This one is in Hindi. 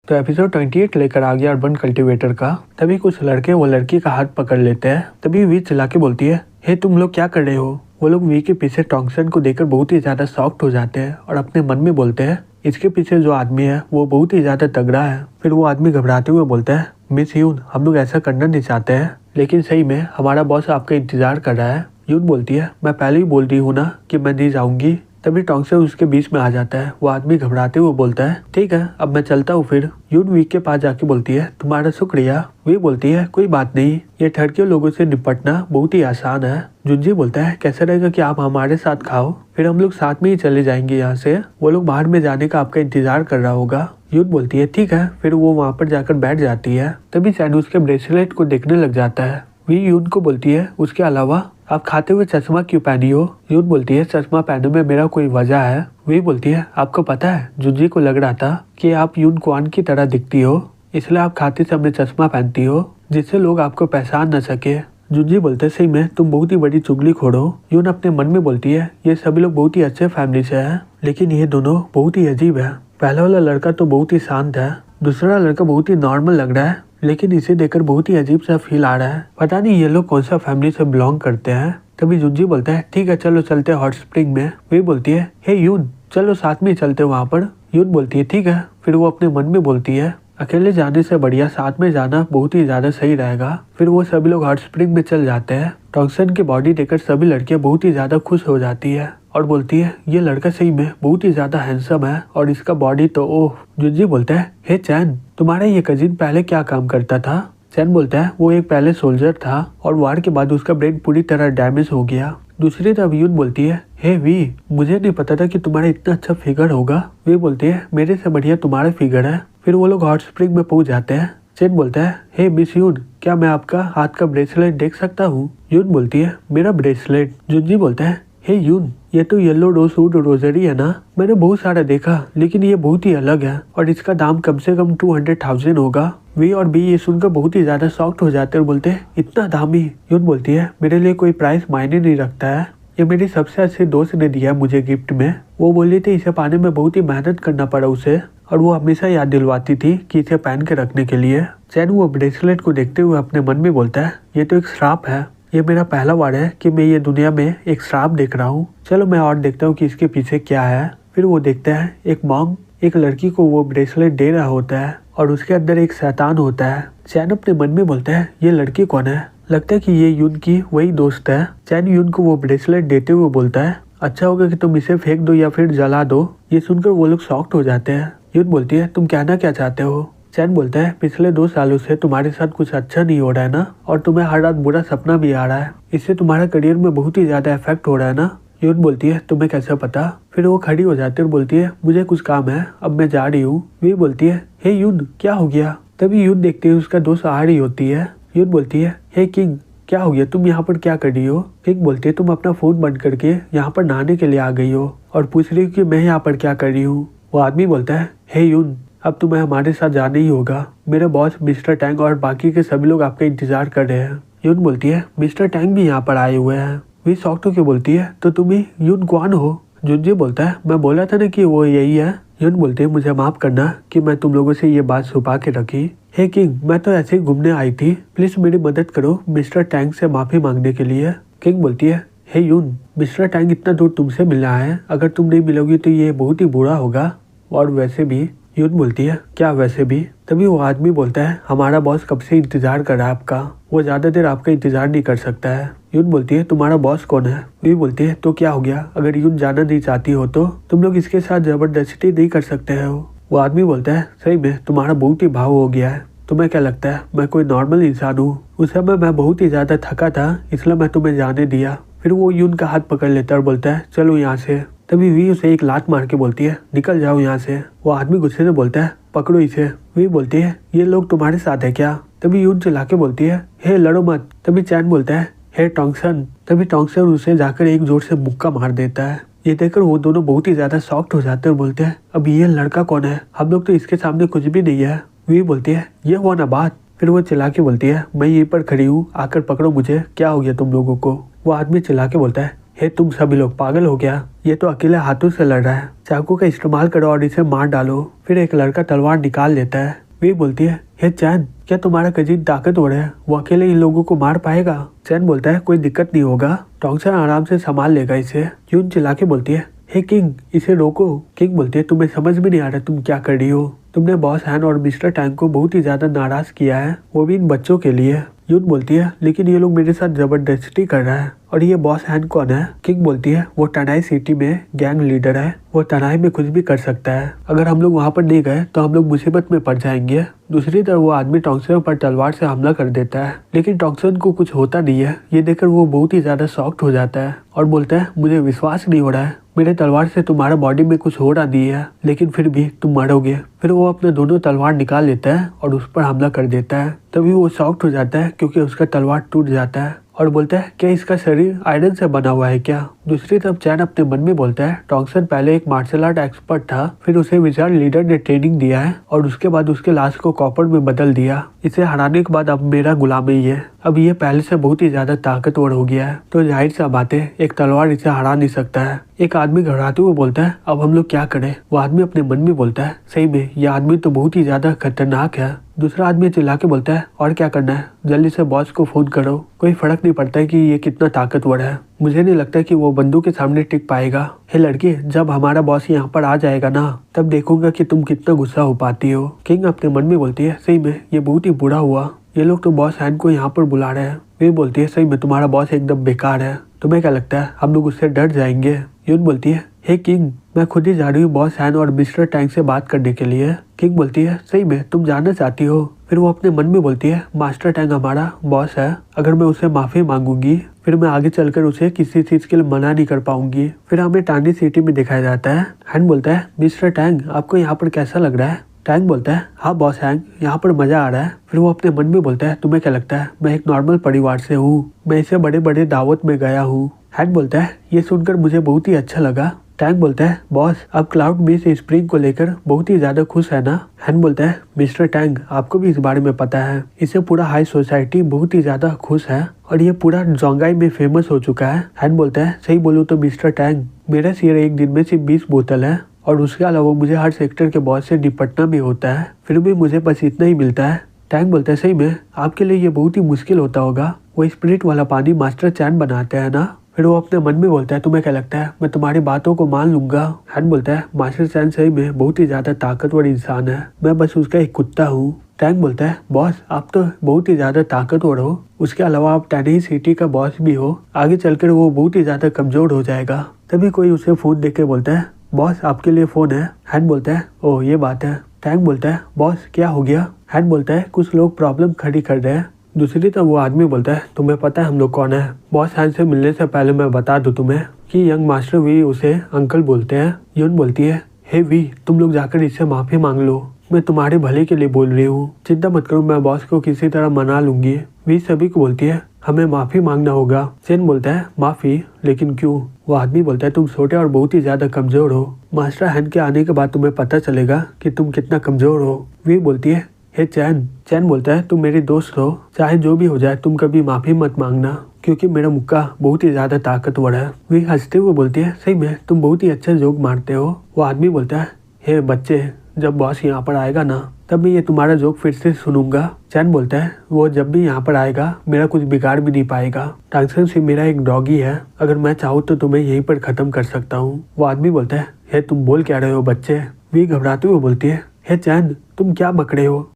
तो एपिसोड 28 लेकर आ गया अर्बन कल्टीवेटर का। तभी कुछ लड़के वो लड़की का हाथ पकड़ लेते हैं। तभी वी चिल्ला के बोलती है, हे तुम लोग क्या कर रहे हो। वो लोग वी के पीछे टॉन्गसन को देखकर बहुत ही ज्यादा शॉक्ड हो जाते हैं और अपने मन में बोलते हैं, इसके पीछे जो आदमी है वो बहुत ही ज्यादा तगड़ा है। फिर वो आदमी घबराते हुए बोलता है, मिस यून, हम लोग ऐसा करना नहीं चाहते हैं, लेकिन सही में हमारा बॉस आपका इंतजार कर रहा है। यून बोलती है, मैं पहले ही बोल रही हूँ ना कि मैं नहीं जाऊंगी। तभी टॉन्गसन उसके बीच में आ जाता है। वो आदमी घबराते हुए बोलता है, ठीक है अब मैं चलता हूँ। फिर यून वी के पास जाके बोलती है, तुम्हारा शुक्रिया। वी बोलती है, कोई बात नहीं, ये ठड़के लोगों से निपटना बहुत ही आसान है। जुंजी बोलता है, कैसा रहेगा कि आप हमारे साथ खाओ, फिर हम लोग साथ में ही चले जाएंगे यहाँ से। वो लोग बाहर में जाने का आपका इंतजार कर रहा होगा। यून बोलती है, ठीक है। फिर वो वहाँ पर जाकर बैठ जाती है। तभी चैन उसके ब्रेसलेट को देखने लग जाता है। वी यून को बोलती है, उसके अलावा आप खाते हुए चश्मा क्यों पहनी हो। यून बोलती है, चश्मा पहनने में मेरा कोई वजह है। वी बोलती है, आपको पता है जुंजी को लग रहा था कि आप यून क्वान की तरह दिखती हो, इसलिए आप खाते समय चश्मा पहनती हो जिससे लोग आपको पहचान न सके। जुंजी बोलते, सही में तुम बहुत ही बड़ी चुगलीखोर हो। यून अपने मन में बोलती है, ये सभी लोग बहुत ही अच्छे फैमिली से हैं, लेकिन ये दोनों बहुत ही अजीब है। पहला वाला लड़का तो बहुत ही शांत है, दूसरा लड़का बहुत ही नॉर्मल लग रहा है, लेकिन इसे देखकर बहुत ही अजीब सा फील आ रहा है। पता नहीं ये लोग कौन सा फैमिली से बिलोंग करते हैं। तभी जुंजी बोलता है, ठीक है चलो चलते हैं हॉट स्प्रिंग में। वे बोलती है, हे यून, चलो साथ में चलते हैं वहाँ पर। यून बोलती है, ठीक है। फिर वो अपने मन में बोलती है, अकेले जाने से बढ़िया साथ में जाना बहुत ही ज्यादा सही रहेगा। फिर वो सभी लोग हॉट स्प्रिंग में चल जाते हैं। टॉन्गसन की बॉडी देखकर सभी लड़कियां बहुत ही ज्यादा खुश हो जाती है और बोलती है, ये लड़का सही में बहुत ही ज्यादा हैंडसम है और इसका बॉडी तो ओह। जुंजी बोलता है, हे चैन, तुम्हारा ये कजिन पहले क्या काम करता था। चैन बोलता है, वो एक पहले सोल्जर था और वार के बाद उसका ब्रेन पूरी तरह डैमेज हो गया। दूसरी तरफ यून बोलती है, हे वी, मुझे नहीं पता था कि तुम्हारा इतना अच्छा फिगर होगा। वे बोलती है, मेरे से बढ़िया तुम्हारा फिगर है। फिर वो लोग हॉट स्प्रिंग में पहुंच जाते हैं। चैन बोलता है, हे मिस यून, क्या मैं आपका हाथ का ब्रेसलेट देख सकता हूँ। यून बोलती है, मेरा ब्रेसलेट। जुंजी बोलता है, हे यून, ये तो येलो रोजवुड रोजरी है ना, मैंने बहुत सारा देखा लेकिन ये बहुत ही अलग है और इसका दाम कम से कम 200,000 होगा। वी और बी ये सुनकर बहुत ही ज्यादा शॉक्ड हो जाते हैं और बोलते हैं, इतना दामी। यून बोलती है, मेरे लिए कोई प्राइस मायने नहीं रखता है, ये मेरी सबसे अच्छे दोस्त ने दिया मुझे गिफ्ट में। वो बोली थी इसे पाने में बहुत ही मेहनत करना पड़ा उसे और वो हमेशा याद दिलवाती थी कि इसे पहन के रखने के लिए। चैन वो ब्रेसलेट को देखते हुए अपने मन में बोलता है, ये तो एक श्राप है, ये मेरा पहला बार है कि मैं ये दुनिया में एक श्राप देख रहा हूँ। चलो मैं और देखता हूँ कि इसके पीछे क्या है। फिर वो देखता है एक मॉन्क एक लड़की को वो ब्रेसलेट दे रहा होता है और उसके अंदर एक शैतान होता है। चैन अपने मन में बोलता है, ये लड़की कौन है, लगता है कि ये यून की वही दोस्त है। चैन यून को वो ब्रेसलेट देते हुए बोलता है, अच्छा होगा कि तुम इसे फेंक दो या फिर जला दो। ये सुनकर वो लोग शॉक्ड हो जाते हैं। यून बोलती है, तुम कहना क्या चाहते हो। चैन बोलता है, पिछले 2 सालों से तुम्हारे साथ कुछ अच्छा नहीं हो रहा है ना, और तुम्हें हर रात बुरा सपना भी आ रहा है, इससे तुम्हारा करियर में बहुत ही ज्यादा इफेक्ट हो रहा है ना। यून बोलती है, तुम्हें कैसे पता। फिर वो खड़ी हो जाती है और बोलती है, मुझे कुछ काम है, अब मैं जा रही हूँ। वे बोलती है, हे यून, क्या हो गया। तभी यून देखते हुए उसका दोस्त आ रही होती है। यून बोलती है, हे किंग, क्या हो गया, तुम यहाँ पर क्या कर रही हो। किंग बोलती है, तुम अपना फोन बंद करके यहाँ पर नहाने के लिए आ गई हो और पूछ रही हो कि मैं यहाँ पर क्या कर रही हूँ। वो आदमी बोलता है, हे यून, अब तुम्हें हमारे साथ जाना ही होगा, मेरे बॉस मिस्टर टैंग और बाकी के सभी लोग आपका इंतजार कर रहे हैं। यून बोलती है, मिस्टर टैंग भी यहाँ पर आए हुए हैं। वी शॉक्ड होकर बोलती है, तो तुम ही यून क्वान हो। जुंजी बोलता है, मैं बोला था ना कि वो यही है। यून बोलते है, मुझे माफ करना कि मैं तुम लोगों से ये बात छुपा के रखी। हे किंग, मैं तो ऐसे ही घूमने आई थी, प्लीज मेरी मदद करो मिस्टर टैंग से माफी मांगने के लिए। किंग बोलती है, हे यून, मिस्टर टैंग इतना दूर तुमसे मिला है, अगर तुम नहीं मिलोगी तो ये बहुत ही बुरा होगा, और वैसे भी। यून बोलती है, क्या वैसे भी। तभी वो आदमी बोलता है, हमारा बॉस कब से इंतजार कर रहा है आपका, वो ज्यादा देर आपका इंतजार नहीं कर सकता है। यून बोलती है, तुम्हारा बॉस कौन है। वी बोलती है, तो क्या हो गया, अगर यून जाना नहीं चाहती हो तो तुम लोग इसके साथ जबरदस्ती नहीं कर सकते हो। वो आदमी बोलता है, सही में तुम्हारा बहुत ही भाव हो गया है, तुम्हें क्या लगता है मैं कोई नॉर्मल इंसान हूँ। उस समय मैं बहुत ही ज्यादा थका था, इसलिए मैं तुम्हें जाने दिया। फिर वो यून का हाथ पकड़ लेता है और बोलता है, चलो यहाँ से। तभी वी उसे एक लात मार के बोलती है, निकल जाओ यहाँ से। वो आदमी गुस्से से बोलता है, पकड़ो इसे। वी बोलती है, ये लोग तुम्हारे साथ है क्या। तभी यून चिल्ला के बोलती है, हे लड़ो मत। तभी चैन बोलता है, हे टॉन्गसन। तभी टॉन्गसन उसे जाकर एक जोर से मुक्का मार देता है। ये देखकर वो दोनों बहुत ही ज्यादा शॉक्ड हो जाते हैं और बोलते हैं, अब ये लड़का कौन है, हम लोग तो इसके सामने कुछ भी नहीं है। वी बोलती है, ये हुआ ना बात। फिर वो चिल्ला के बोलती है, मैं यहीं पर खड़ी हूँ, आकर पकड़ो मुझे, क्या हो गया तुम लोगों को। वो आदमी चिल्ला के बोलता है, हे तुम सभी लोग पागल हो गया, ये तो अकेले हाथों से लड़ रहा है, चाकू का इस्तेमाल करो और इसे मार डालो। फिर एक लड़का तलवार निकाल लेता है। वी बोलती है, हे चैन, क्या तुम्हारा कजीन ताकतवर है, वो अकेले इन लोगों को मार पाएगा? चैन बोलता है, कोई दिक्कत नहीं होगा, टॉन्गसन आराम से संभाल लेगा इसे। यून चिल्ला के बोलती है, हे किंग, इसे रोको। किंग बोलती है, तुम्हें समझ में नहीं आ रहा तुम क्या कर रही हो, तुमने बॉस हैन और मिस्टर टैंक को बहुत ही ज्यादा नाराज किया है, वो भी इन बच्चों के लिए। यून बोलती है, लेकिन ये लोग मेरे साथ जबरदस्ती कर रहा है। और ये बॉस हैन कौन है? किंग बोलती है, वो टनाई सिटी में गैंग लीडर है, वो टनाई में कुछ भी कर सकता है, अगर हम लोग वहाँ पर नहीं गए तो हम लोग मुसीबत में पड़ जाएंगे। दूसरी तरफ वो आदमी टॉन्गसन पर तलवार से हमला कर देता है, लेकिन टॉन्गसन को कुछ होता नहीं है। ये देखकर वो बहुत ही ज्यादा शॉक्ड हो जाता है और बोलता है, मुझे विश्वास नहीं हो रहा है, मेरे तलवार से तुम्हारा बॉडी में कुछ हो रहा नहीं है, लेकिन फिर भी तुम मरोगे। फिर वो अपने दोनों तलवार निकाल लेता है और उस पर हमला कर देता है। तभी वो शॉक्ड हो जाता है क्योंकि उसका तलवार टूट जाता है और बोलता है, क्या इसका शरीर आयरन से बना हुआ है क्या? दूसरी तरफ चैन अपने मन में बोलता है, टॉन्गसन पहले एक मार्शल आर्ट एक्सपर्ट था, फिर उसे विजार्ड लीडर ने ट्रेनिंग दिया है और उसके बाद उसके लाश को कॉपर में बदल दिया। इसे हराने के बाद अब मेरा गुलाम ही है, अब ये पहले से बहुत ही ज्यादा ताकतवर हो गया है, तो जाहिर सा बात है एक तलवार इसे हरा नहीं सकता है। एक आदमी घबराते हुए बोलता है, अब हम लोग क्या करें? वो आदमी अपने मन में बोलता है, सही में ये आदमी तो बहुत ही ज्यादा खतरनाक है। दूसरा आदमी चिल्ला के बोलता है, और क्या करना है, जल्दी से बॉस को फोन करो, कोई फर्क नहीं पड़ता है कि ये कितना ताकतवर है, मुझे नहीं लगता कि वो बंदूक के सामने टिक पाएगा। हे लड़की, जब हमारा बॉस यहाँ पर आ जाएगा ना, तब देखूंगा कि तुम कितना गुस्सा हो पाती हो। किंग अपने मन में बोलती है, सही में ये बहुत ही बुरा हुआ, ये लोग तो बॉस हैन को यहाँ पर बुला रहे हैं। वे बोलती है, सही में तुम्हारा बॉस एकदम बेकार है, तुम्हें क्या लगता है हम लोग उससे डर जाएंगे? यून बोलती है, हे किंग, मैं खुद ही जा रही हूँ बॉस हैन और मिस्टर टैंक से बात करने के लिए। किंग बोलती है, सही में तुम जानना चाहती हो? फिर वो अपने मन में बोलती है, मास्टर टैंक हमारा बॉस है, अगर मैं उसे माफी मांगूंगी फिर मैं आगे चलकर उसे किसी चीज के लिए मना नहीं कर पाऊंगी। फिर हमें टानी सिटी में दिखाया जाता है। हैन बोलता है, मिस्टर टैंक आपको यहाँ पर कैसा लग रहा है? टैंक बोलता है, हाँ बॉस हैंक, यहाँ पर मजा आ रहा है। फिर वो अपने मन में बोलता है, तुम्हें क्या लगता है मैं एक नॉर्मल परिवार से हूँ, मैं इसे बड़े बड़े दावत में गया हूँ। हैंक बोलता है, ये सुनकर मुझे बहुत ही अच्छा लगा। टैंक बोलता है, बॉस आप क्लाउड बेस स्प्रिंग को लेकर बहुत ही ज्यादा खुश है ना? हैन बोलता है, मिस्टर टैंक आपको भी इस बारे में पता है, इससे पूरा हाई सोसाइटी बहुत ही ज्यादा खुश है और ये पूरा जोंगाई में फेमस हो चुका है। हैन बोलता है, सही बोलूँ तो मिस्टर टैंक, मेरा शेयर एक दिन में सिर्फ 20 बोतल है और उसके अलावा मुझे हर सेक्टर के बॉस से निपटना भी होता है, फिर भी मुझे बस इतना ही मिलता है। टैंक बोलता है, सही में आपके लिए ये बहुत ही मुश्किल होता होगा, वो स्पिरिट वाला पानी मास्टर चैन बनाते हैं ना? फिर वो अपने मन में बोलता है, तुम्हें क्या लगता है मैं तुम्हारी बातों को मान लूंगा? हैन बोलता है, मास्टर चैन सही में बहुत ही ज्यादा ताकतवर इंसान है, मैं बस उसका एक कुत्ता हूँ। टैंक बोलता है, बॉस आप तो बहुत ही ज्यादा ताकतवर हो, उसके अलावा आप टैनी सिटी का बॉस भी हो, आगे चलकर वो बहुत ही ज्यादा कमजोर हो जाएगा। तभी कोई उसे फोन देके बोलता है, बॉस आपके लिए फोन है। हैन बोलता है, ओह ये बात है। टैंक बोलता है, बॉस क्या हो गया? हैन बोलता है, कुछ लोग प्रॉब्लम खड़ी कर रहे हैं। दूसरी तरफ वो आदमी बोलता है, तुम्हें पता है हम लोग कौन है? बॉस हैन से मिलने से पहले मैं बता दूं तुम्हें कि यंग मास्टर वी उसे अंकल बोलते हैं। यून बोलती है, हे वी तुम लोग जाकर इससे माफी मांग लो, मैं तुम्हारे भले के लिए बोल रही हूँ, चिंता मत करो, मैं बॉस को किसी तरह मना लूंगी। वी सभी को बोलती है, हमें माफी मांगना होगा। चेन बोलता है, माफी? लेकिन क्यों? वो आदमी बोलता है, तुम छोटे और बहुत ही ज्यादा कमजोर हो, मास्टर हैन के आने के बाद तुम्हें पता चलेगा कि तुम कितना कमजोर हो। वी बोलती है, हे चैन। चैन बोलता है, तुम मेरी दोस्त हो, चाहे जो भी हो जाए तुम कभी माफी मत मांगना, क्योंकि मेरा मुक्का बहुत ही ज्यादा ताकतवर है। वी हंसते हुए बोलती है, सही में तुम बहुत ही अच्छा जोक मारते हो। वो आदमी बोलता है, हे बच्चे, जब बॉस यहाँ पर आएगा ना तब मैं ये तुम्हारा जोक फिर से सुनूंगा। चैन बोलता है, वो जब भी यहाँ पर आएगा मेरा कुछ बिगाड़ भी नहीं पाएगा, टॉन्गसन से मेरा एक डॉगी है, अगर मैं चाहूँ तो तुम्हें यहीं पर खत्म कर सकता हूँ। वो आदमी बोलता है, हे तुम बोल क्या रहे हो बच्चे? वी घबराते हुए बोलती है, हे चैन तुम क्या बक रहे हो?